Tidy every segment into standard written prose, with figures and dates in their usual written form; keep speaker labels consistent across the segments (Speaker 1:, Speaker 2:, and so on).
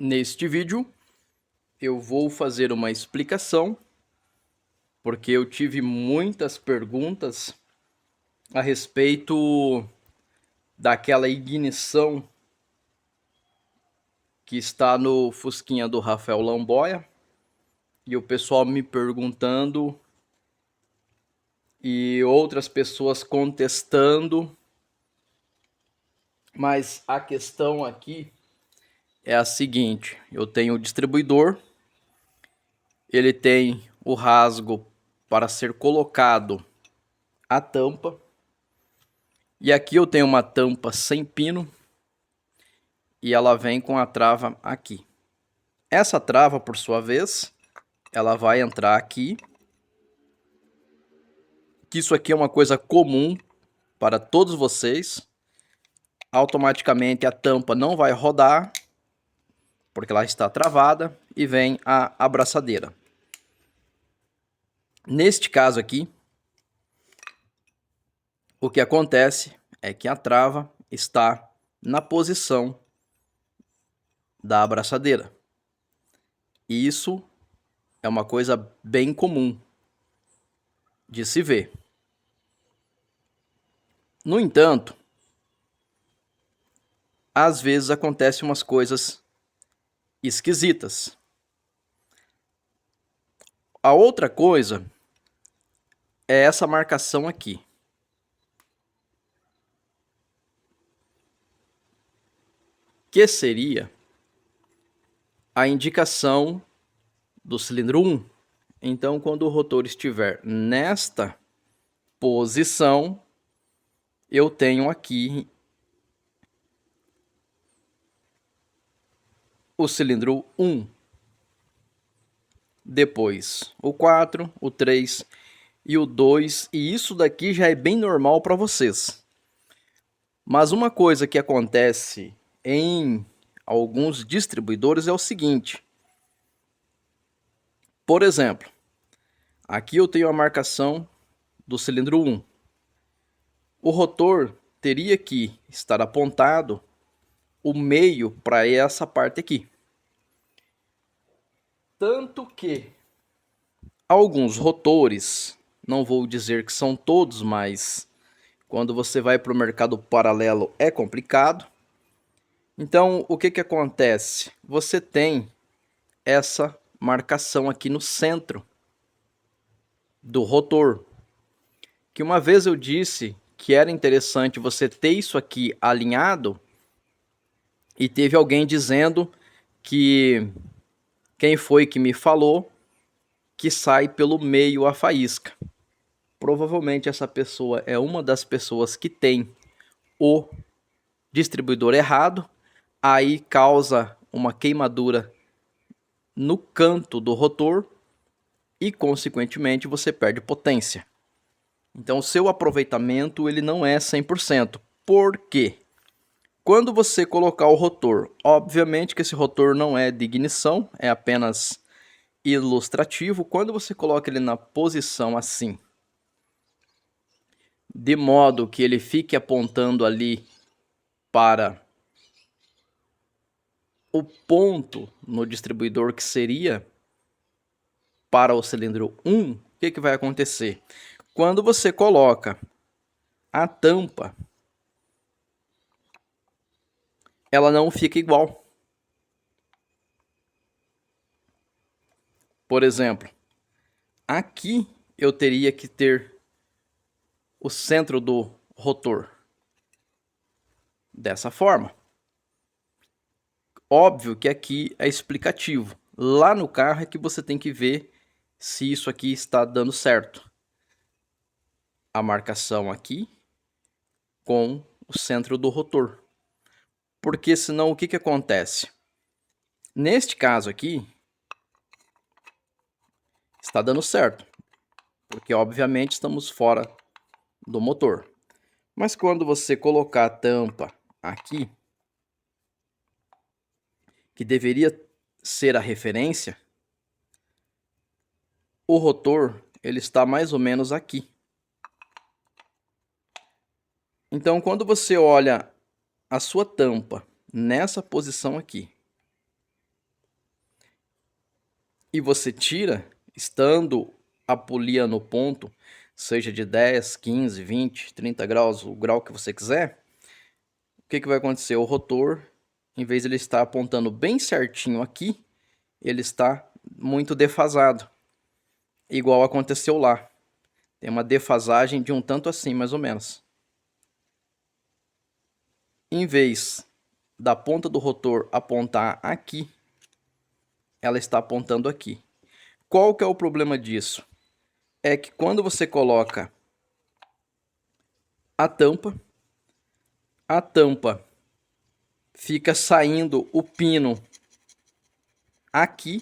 Speaker 1: Neste vídeo eu vou fazer uma explicação, porque eu tive muitas perguntas a respeito daquela ignição que está no Fusquinha do Rafael Lamboia, e o pessoal me perguntando e outras pessoas contestando, mas a questão aqui é a seguinte: eu tenho o distribuidor, ele tem o rasgo para ser colocado a tampa, e aqui eu tenho uma tampa sem pino e ela vem com a trava aqui. Essa trava, por sua vez, ela vai entrar aqui, que isso aqui é uma coisa comum para todos vocês. Automaticamente a tampa não vai rodar, porque ela está travada, e vem a abraçadeira. Neste caso aqui, o que acontece é que a trava está na posição da abraçadeira. E isso é uma coisa bem comum de se ver. No entanto, às vezes acontecem umas coisas esquisitas. A outra coisa é essa marcação aqui. Que seria a indicação do cilindro 1. Então, quando o rotor estiver nesta posição, eu tenho aqui o cilindro 1. Depois o 4, o 3 e o 2. E isso daqui já é bem normal para vocês. Mas uma coisa que acontece em alguns distribuidores é o seguinte. Por exemplo, aqui eu tenho a marcação do cilindro 1. O rotor teria que estar apontado o meio para essa parte aqui. Tanto que alguns rotores, não vou dizer que são todos, mas quando você vai para o mercado paralelo é complicado. Então, o que acontece? Você tem essa marcação aqui no centro do rotor, que uma vez eu disse que era interessante você ter isso aqui alinhado, e teve alguém dizendo que quem foi que me falou que sai pelo meio a faísca. Provavelmente essa pessoa é uma das pessoas que tem o distribuidor errado, aí causa uma queimadura no canto do rotor e consequentemente você perde potência. Então o seu aproveitamento ele não é 100%. Por quê? Quando você colocar o rotor, obviamente que esse rotor não é de ignição, é apenas ilustrativo. Quando você coloca ele na posição assim, de modo que ele fique apontando ali para o ponto no distribuidor que seria para o cilindro 1, o que vai acontecer? Quando você coloca a tampa, ela não fica igual. Por exemplo, aqui eu teria que ter o centro do rotor dessa forma. Óbvio que aqui é explicativo. Lá no carro é que você tem que ver se isso aqui está dando certo. A marcação aqui com o centro do rotor. Porque senão o que acontece? Neste caso aqui, está dando certo. Porque obviamente estamos fora do motor. Mas quando você colocar a tampa aqui, que deveria ser a referência, o rotor ele está mais ou menos aqui. Então, quando você olha a sua tampa nessa posição aqui, e você tira, estando a polia no ponto, seja de 10, 15, 20, 30 graus, o grau que você quiser, o que vai acontecer? O rotor, em vez de ele estar apontando bem certinho aqui, ele está muito defasado, igual aconteceu lá. Tem uma defasagem de um tanto assim, mais ou menos. Em vez da ponta do rotor apontar aqui, ela está apontando aqui. Qual que é o problema disso? É que quando você coloca a tampa fica saindo o pino aqui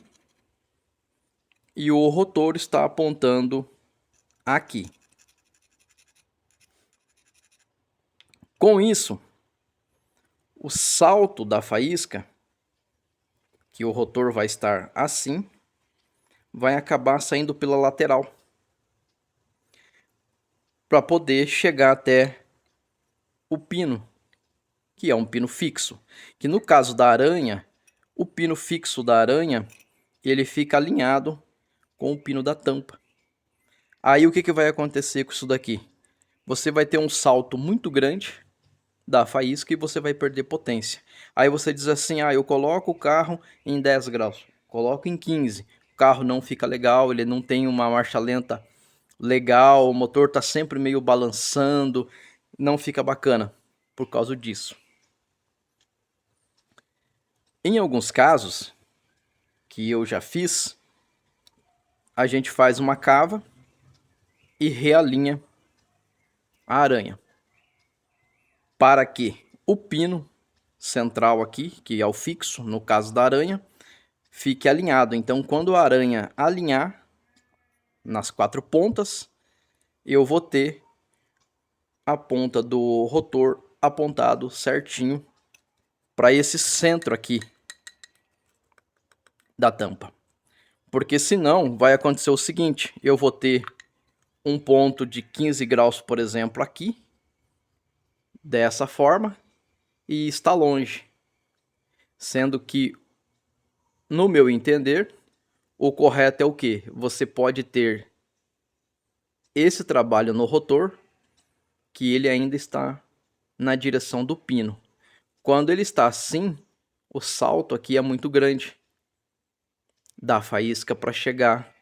Speaker 1: e o rotor está apontando aqui. Com isso, o salto da faísca, que o rotor vai estar assim, vai acabar saindo pela lateral, para poder chegar até o pino, que é um pino fixo. Que no caso da aranha, o pino fixo da aranha, ele fica alinhado com o pino da tampa. Aí o que vai acontecer com isso daqui? Você vai ter um salto muito grande da faísca e você vai perder potência. Aí você diz assim, eu coloco o carro em 10 graus, coloco em 15, o carro não fica legal, ele não tem uma marcha lenta legal, o motor tá sempre meio balançando, não fica bacana por causa disso. Em alguns casos, que eu já fiz, a gente faz uma cava e realinha a aranha, para que o pino central aqui, que é o fixo, no caso da aranha, fique alinhado. Então, quando a aranha alinhar nas 4 pontas, eu vou ter a ponta do rotor apontado certinho para esse centro aqui da tampa. Porque senão vai acontecer o seguinte, eu vou ter um ponto de 15 graus, por exemplo, aqui, dessa forma, e está longe. Sendo que, no meu entender, o correto é o quê? Você pode ter esse trabalho no rotor, que ele ainda está na direção do pino. Quando ele está assim, o salto aqui é muito grande da faísca para chegar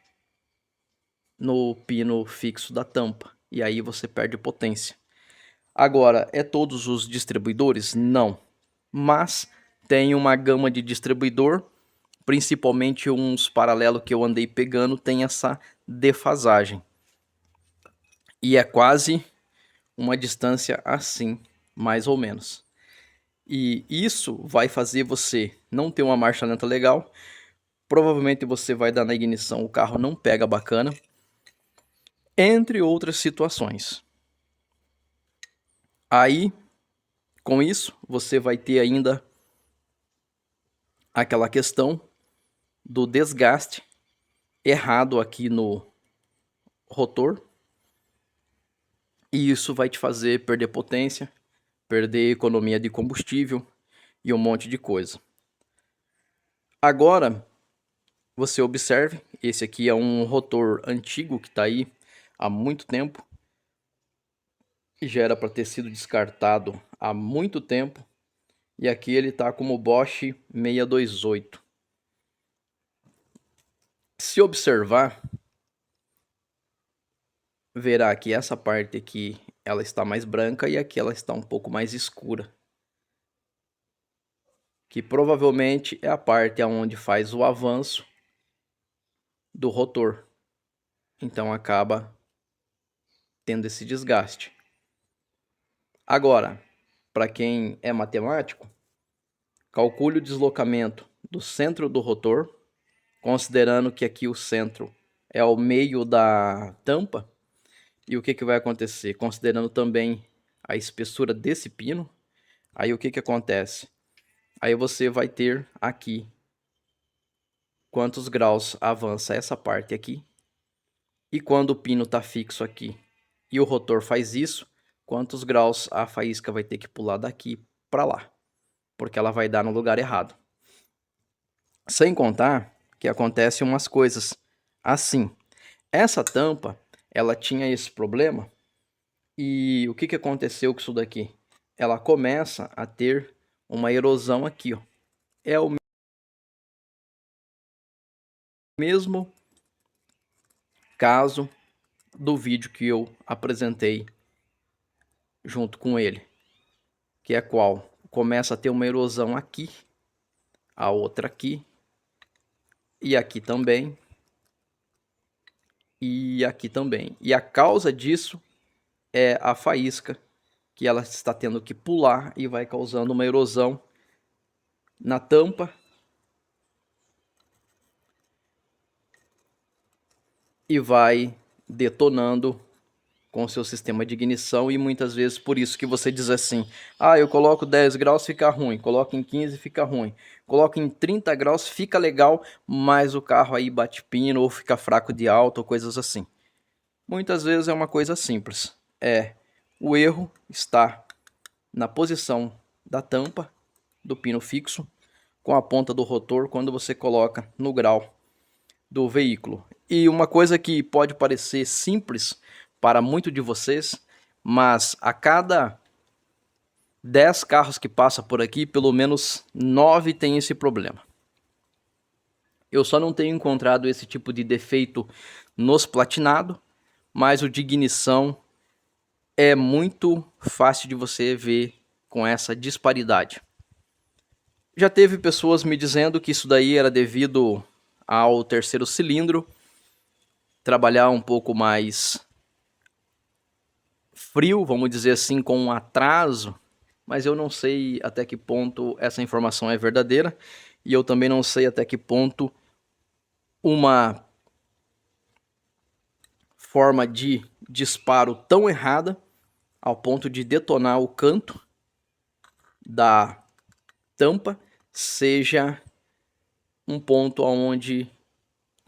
Speaker 1: no pino fixo da tampa. E aí você perde potência. Agora, é todos os distribuidores? Não. Mas tem uma gama de distribuidor, principalmente uns paralelos que eu andei pegando, tem essa defasagem. E é quase uma distância assim, mais ou menos. E isso vai fazer você não ter uma marcha lenta legal. Provavelmente você vai dar na ignição, o carro não pega bacana. Entre outras situações. Aí, com isso, você vai ter ainda aquela questão do desgaste errado aqui no rotor. E isso vai te fazer perder potência, perder economia de combustível e um monte de coisa. Agora, você observe, esse aqui é um rotor antigo que está aí há muito tempo. E já era para ter sido descartado há muito tempo. E aqui ele está como Bosch 628. Se observar, verá que essa parte aqui ela está mais branca e aqui ela está um pouco mais escura. Que provavelmente é a parte onde faz o avanço do rotor. Então acaba tendo esse desgaste. Agora, para quem é matemático, calcule o deslocamento do centro do rotor, considerando que aqui o centro é o meio da tampa. E o que vai acontecer? Considerando também a espessura desse pino, aí o que acontece? Aí você vai ter aqui quantos graus avança essa parte aqui. E quando o pino está fixo aqui e o rotor faz isso, quantos graus a faísca vai ter que pular daqui para lá. Porque ela vai dar no lugar errado. Sem contar que acontece umas coisas assim. Essa tampa, ela tinha esse problema e o que que aconteceu com isso daqui? Ela começa a ter uma erosão aqui, ó. É o mesmo caso do vídeo que eu apresentei junto com ele, que é qual? Começa a ter uma erosão aqui, a outra aqui, e aqui também, e aqui também. E a causa disso é a faísca, que ela está tendo que pular e vai causando uma erosão na tampa e vai detonando com o seu sistema de ignição, e muitas vezes por isso que você diz assim: ah, eu coloco 10 graus, fica ruim, coloco em 15, fica ruim, coloco em 30 graus, fica legal, mas o carro aí bate pino ou fica fraco de alta ou coisas assim. Muitas vezes é uma coisa simples, o erro está na posição da tampa do pino fixo com a ponta do rotor quando você coloca no grau do veículo. E uma coisa que pode parecer simples para muito de vocês, mas a cada 10 carros que passa por aqui, pelo menos 9 tem esse problema. Eu só não tenho encontrado esse tipo de defeito nos platinado, mas o de ignição é muito fácil de você ver com essa disparidade. Já teve pessoas me dizendo que isso daí era devido ao terceiro cilindro trabalhar um pouco mais frio, vamos dizer assim, com um atraso, mas eu não sei até que ponto essa informação é verdadeira e eu também não sei até que ponto uma forma de disparo tão errada ao ponto de detonar o canto da tampa seja um ponto onde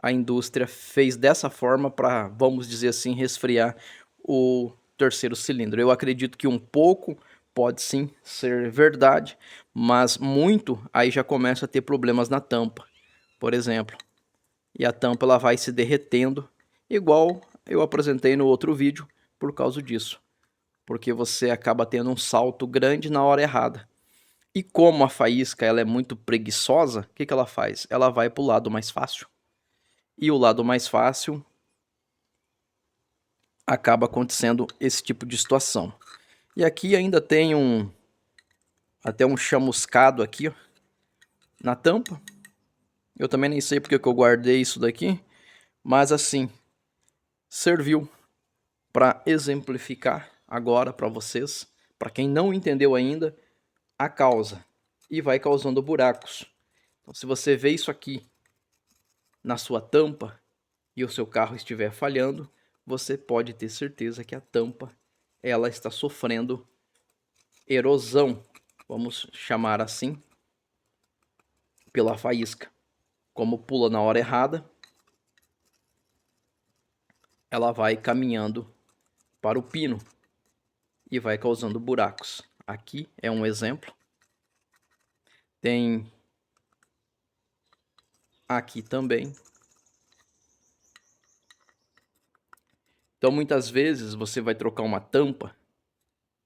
Speaker 1: a indústria fez dessa forma para, vamos dizer assim, resfriar o terceiro cilindro. Eu acredito que um pouco pode sim ser verdade, mas muito aí já começa a ter problemas na tampa, por exemplo. E a tampa ela vai se derretendo, igual eu apresentei no outro vídeo, por causa disso. Porque você acaba tendo um salto grande na hora errada. E como a faísca ela é muito preguiçosa, o que, que ela faz? Ela vai para o lado mais fácil. E o lado mais fácil acaba acontecendo esse tipo de situação. E aqui ainda tem até um chamuscado aqui, ó, na tampa. Eu também nem sei porque que eu guardei isso daqui, mas assim, serviu para exemplificar agora para vocês, para quem não entendeu ainda, a causa. E vai causando buracos. Então se você vê isso aqui na sua tampa e o seu carro estiver falhando, você pode ter certeza que a tampa ela está sofrendo erosão, vamos chamar assim, pela faísca. Como pula na hora errada, ela vai caminhando para o pino e vai causando buracos. Aqui é um exemplo. Tem aqui também. Então muitas vezes você vai trocar uma tampa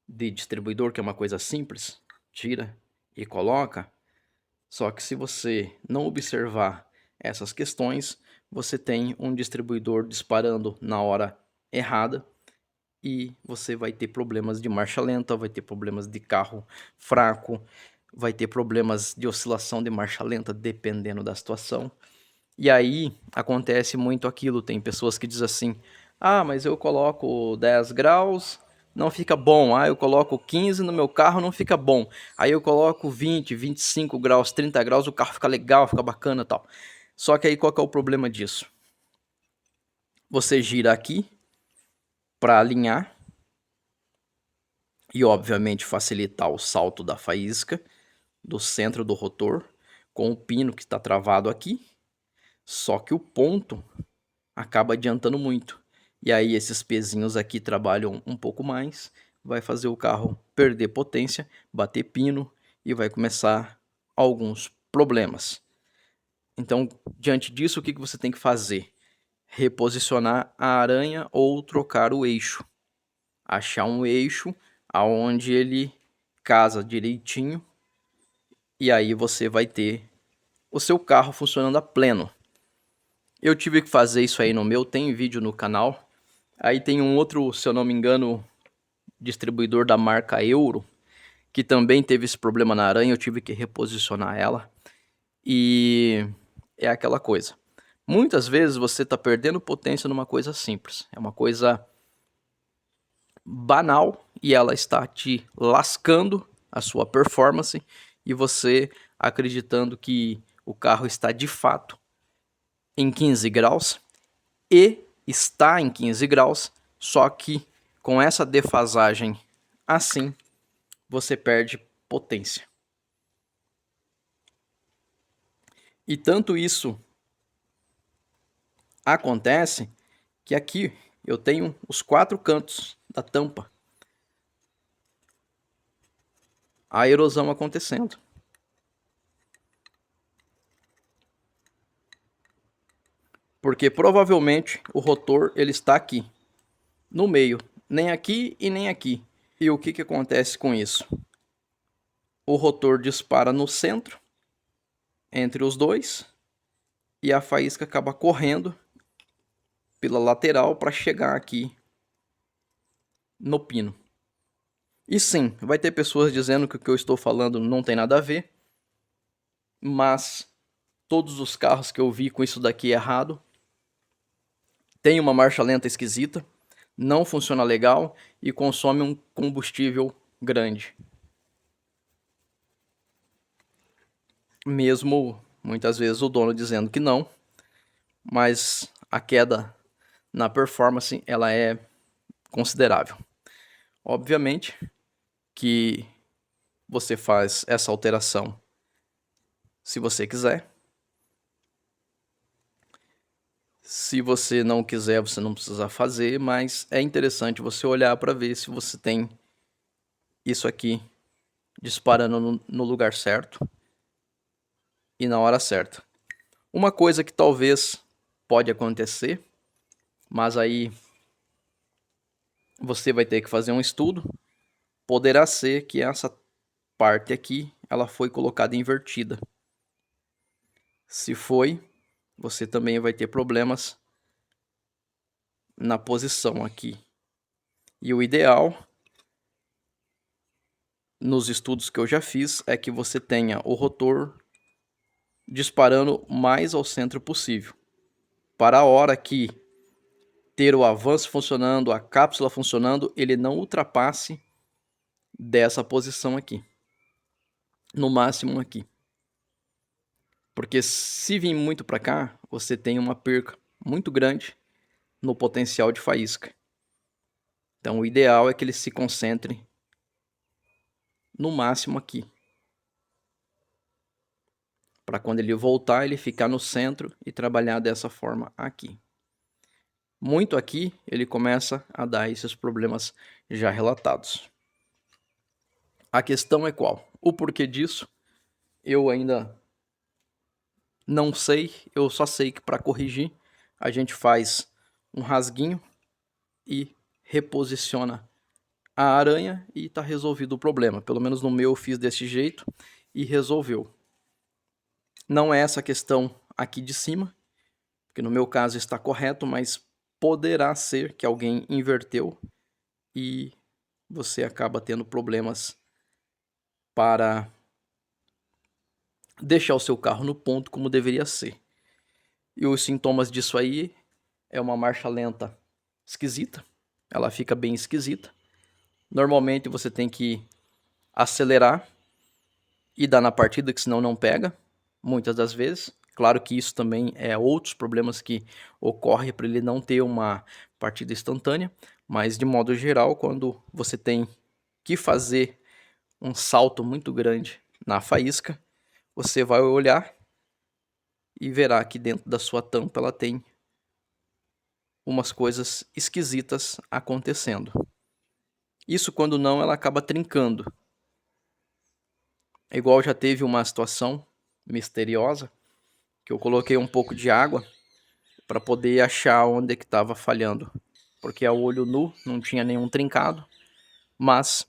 Speaker 1: de distribuidor, que é uma coisa simples, tira e coloca. Só que se você não observar essas questões, você tem um distribuidor disparando na hora errada e você vai ter problemas de marcha lenta, vai ter problemas de carro fraco, vai ter problemas de oscilação de marcha lenta, dependendo da situação. E aí acontece muito aquilo, tem pessoas que dizem assim: ah, mas eu coloco 10 graus, não fica bom. Ah, eu coloco 15 no meu carro, não fica bom. Aí eu coloco 20, 25 graus, 30 graus, o carro fica legal, fica bacana e tal. Só que aí qual que é o problema disso? Você gira aqui para alinhar e obviamente facilitar o salto da faísca do centro do rotor com o pino que está travado aqui. Só que o ponto acaba adiantando muito. E aí esses pezinhos aqui trabalham um pouco mais, vai fazer o carro perder potência, bater pino e vai começar alguns problemas. Então, diante disso, o que você tem que fazer? Reposicionar a aranha ou trocar o eixo. Achar um eixo aonde ele casa direitinho e aí você vai ter o seu carro funcionando a pleno. Eu tive que fazer isso aí no meu, tem vídeo no canal. Aí tem um outro, se eu não me engano, distribuidor da marca Euro, que também teve esse problema na aranha, eu tive que reposicionar ela. E é aquela coisa. Muitas vezes você está perdendo potência numa coisa simples. É uma coisa banal e ela está te lascando a sua performance e você acreditando que o carro está de fato em 15 graus e está em 15 graus, só que com essa defasagem assim você perde potência. E tanto isso acontece que aqui eu tenho os 4 cantos da tampa. A erosão acontecendo. Porque provavelmente o rotor ele está aqui, no meio, nem aqui e nem aqui. E o que acontece com isso? O rotor dispara no centro, entre os dois, e a faísca acaba correndo pela lateral para chegar aqui no pino. E sim, vai ter pessoas dizendo que o que eu estou falando não tem nada a ver, mas todos os carros que eu vi com isso daqui errado tem uma marcha lenta esquisita, não funciona legal e consome um combustível grande. Mesmo muitas vezes o dono dizendo que não, mas a queda na performance ela é considerável. Obviamente que você faz essa alteração se você quiser. Se você não quiser, você não precisa fazer, mas é interessante você olhar para ver se você tem isso aqui disparando no lugar certo e na hora certa. Uma coisa que talvez pode acontecer, mas aí você vai ter que fazer um estudo, poderá ser que essa parte aqui ela foi colocada invertida. Se foi, você também vai ter problemas na posição aqui. E o ideal, nos estudos que eu já fiz, é que você tenha o rotor disparando mais ao centro possível. Para a hora que ter o avanço funcionando, a cápsula funcionando, ele não ultrapasse dessa posição aqui. No máximo aqui. Porque se vir muito para cá, você tem uma perca muito grande no potencial de faísca. Então o ideal é que ele se concentre no máximo aqui. Para quando ele voltar, ele ficar no centro e trabalhar dessa forma aqui. Muito aqui, ele começa a dar esses problemas já relatados. A questão é qual? O porquê disso, eu ainda não sei. Eu só sei que para corrigir, a gente faz um rasguinho e reposiciona a aranha e está resolvido o problema. Pelo menos no meu eu fiz desse jeito e resolveu. Não é essa questão aqui de cima, que no meu caso está correto, mas poderá ser que alguém inverteu e você acaba tendo problemas para deixar o seu carro no ponto como deveria ser. E os sintomas disso aí é uma marcha lenta esquisita, ela fica bem esquisita. Normalmente você tem que acelerar e dar na partida, que senão não pega, muitas das vezes. Claro que isso também é outros problemas que ocorrem para ele não ter uma partida instantânea, mas de modo geral, quando você tem que fazer um salto muito grande na faísca, você vai olhar e verá que dentro da sua tampa ela tem umas coisas esquisitas acontecendo. Isso quando não, ela acaba trincando. Igual já teve uma situação misteriosa que que eu coloquei um pouco de água para poder achar onde é que estava falhando, porque a olho nu não tinha nenhum trincado, mas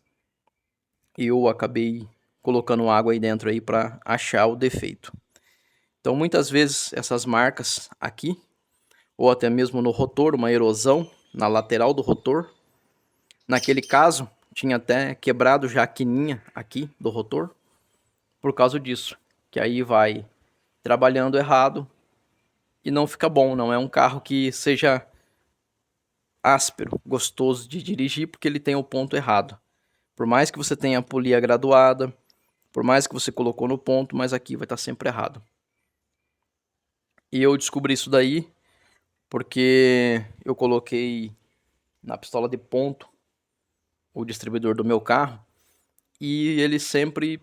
Speaker 1: eu acabei colocando água aí dentro aí para achar o defeito. Então muitas vezes essas marcas aqui, ou até mesmo no rotor, uma erosão na lateral do rotor, naquele caso tinha até quebrado já a quininha aqui do rotor, por causa disso, que aí vai trabalhando errado e não fica bom, não é um carro que seja áspero, gostoso de dirigir, porque ele tem o ponto errado. Por mais que você tenha a polia graduada, por mais que você colocou no ponto, mas aqui vai estar sempre errado. E eu descobri isso daí porque eu coloquei na pistola de ponto o distribuidor do meu carro e ele sempre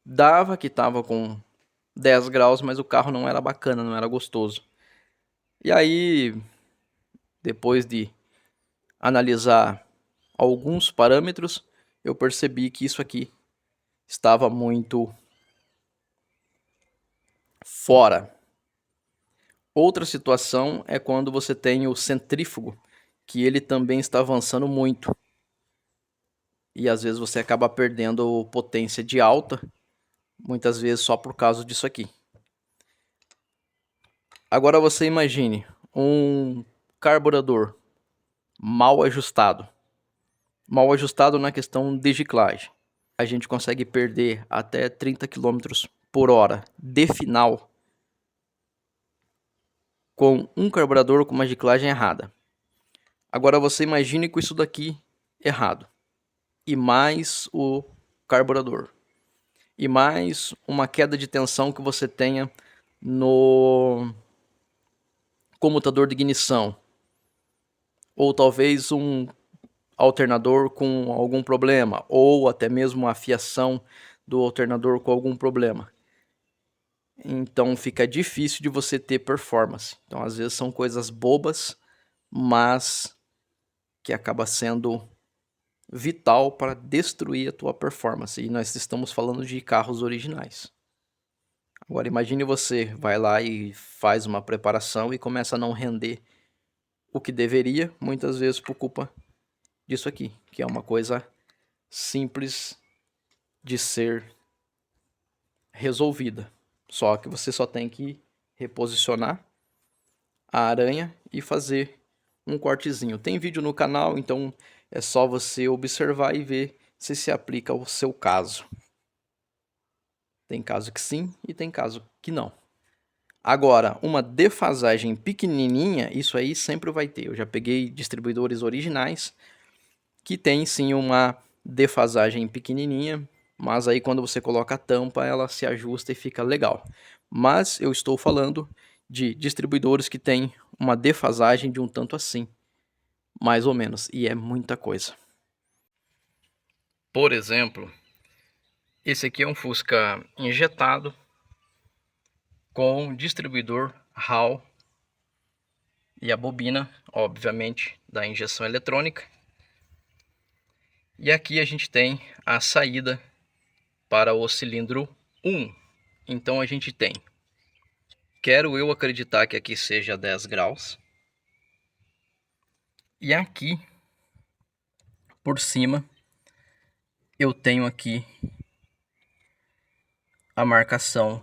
Speaker 1: dava que estava com 10 graus, mas o carro não era bacana, não era gostoso. E aí, depois de analisar alguns parâmetros, eu percebi que isso aqui estava muito fora. Outra situação é quando você tem o centrífugo, que ele também está avançando muito. E às vezes você acaba perdendo potência de alta, muitas vezes só por causa disso aqui. Agora você imagine um carburador mal ajustado. Mal ajustado na questão de giclagem. A gente consegue perder até 30 km por hora de final com um carburador com uma giclagem errada. Agora você imagine com isso daqui errado. E mais o carburador. E mais uma queda de tensão que você tenha no comutador de ignição. Ou talvez um alternador com algum problema. Ou até mesmo a fiação do alternador com algum problema. Então fica difícil de você ter performance. Então às vezes são coisas bobas, mas que acaba sendo vital para destruir a tua performance. E nós estamos falando de carros originais. Agora imagine você vai lá e faz uma preparação e começa a não render o que deveria, muitas vezes por culpa disso aqui, que é uma coisa simples de ser resolvida. Só que você só tem que reposicionar a aranha e fazer um cortezinho. Tem vídeo no canal, então é só você observar e ver se aplica ao seu caso. Tem caso que sim e tem caso que não. Agora, uma defasagem pequenininha, isso aí sempre vai ter. Eu já peguei distribuidores originais que tem sim uma defasagem pequenininha, mas aí quando você coloca a tampa, ela se ajusta e fica legal. Mas eu estou falando de distribuidores que tem uma defasagem de um tanto assim, mais ou menos, e é muita coisa. Por exemplo, esse aqui é um Fusca injetado com distribuidor Hall e a bobina, obviamente, da injeção eletrônica. E aqui a gente tem a saída para o cilindro 1. Então a gente tem, quero eu acreditar que aqui seja 10 graus. E aqui, por cima, eu tenho aqui a marcação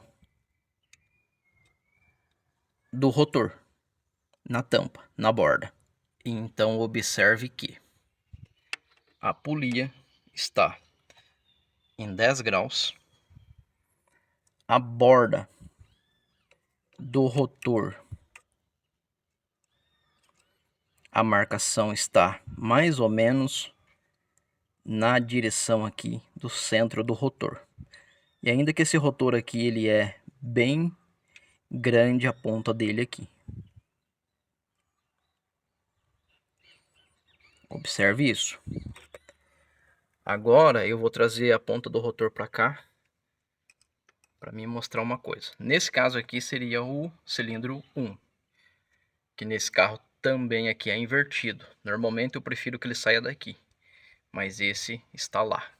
Speaker 1: do rotor na tampa, na borda. Então observe que a polia está em 10 graus. A borda do rotor, a marcação está mais ou menos na direção aqui do centro do rotor. E ainda que esse rotor aqui ele é bem grande, a ponta dele aqui. Observe isso. Agora eu vou trazer a ponta do rotor para cá para me mostrar uma coisa. Nesse caso aqui seria o cilindro 1, que nesse carro também aqui é invertido. Normalmente eu prefiro que ele saia daqui, mas esse está lá.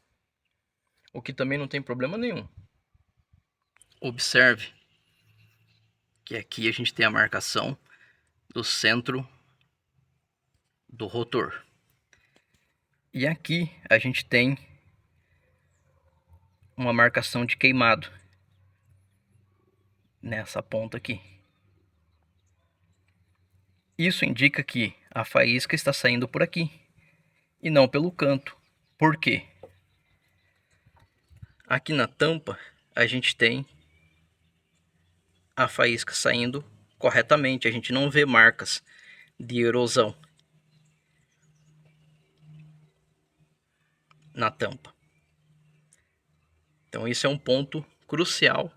Speaker 1: O que também não tem problema nenhum. Observe que aqui a gente tem a marcação do centro do rotor. E aqui a gente tem uma marcação de queimado nessa ponta aqui. Isso indica que a faísca está saindo por aqui e não pelo canto. Por quê? Aqui na tampa a gente tem a faísca saindo corretamente, a gente não vê marcas de erosão na tampa. Então isso é um ponto crucial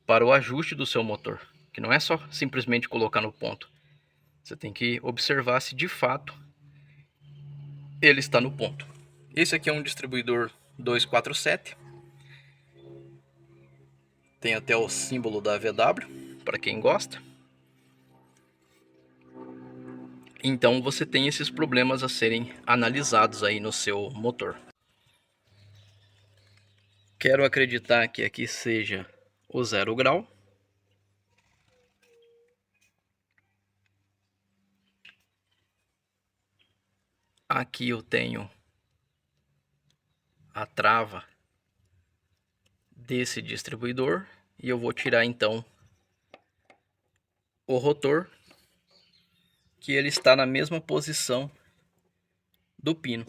Speaker 1: para o ajuste do seu motor, que não é só simplesmente colocar no ponto. Você tem que observar se de fato ele está no ponto. Esse aqui é um distribuidor 247. Tem até o símbolo da VW, para quem gosta. Então você tem esses problemas a serem analisados aí no seu motor. Quero acreditar que aqui seja o 0 grau. Aqui eu tenho a trava desse distribuidor e eu vou tirar então o rotor, que ele está na mesma posição do pino.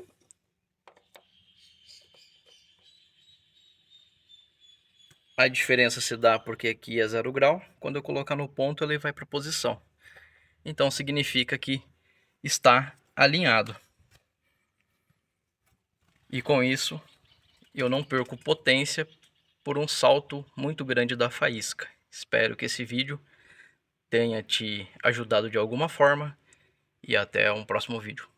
Speaker 1: A diferença se dá porque aqui é 0 grau, quando eu colocar no ponto ele vai para a posição. Então significa que está alinhado. E com isso eu não perco potência por um salto muito grande da faísca. Espero que esse vídeo tenha te ajudado de alguma forma e até um próximo vídeo.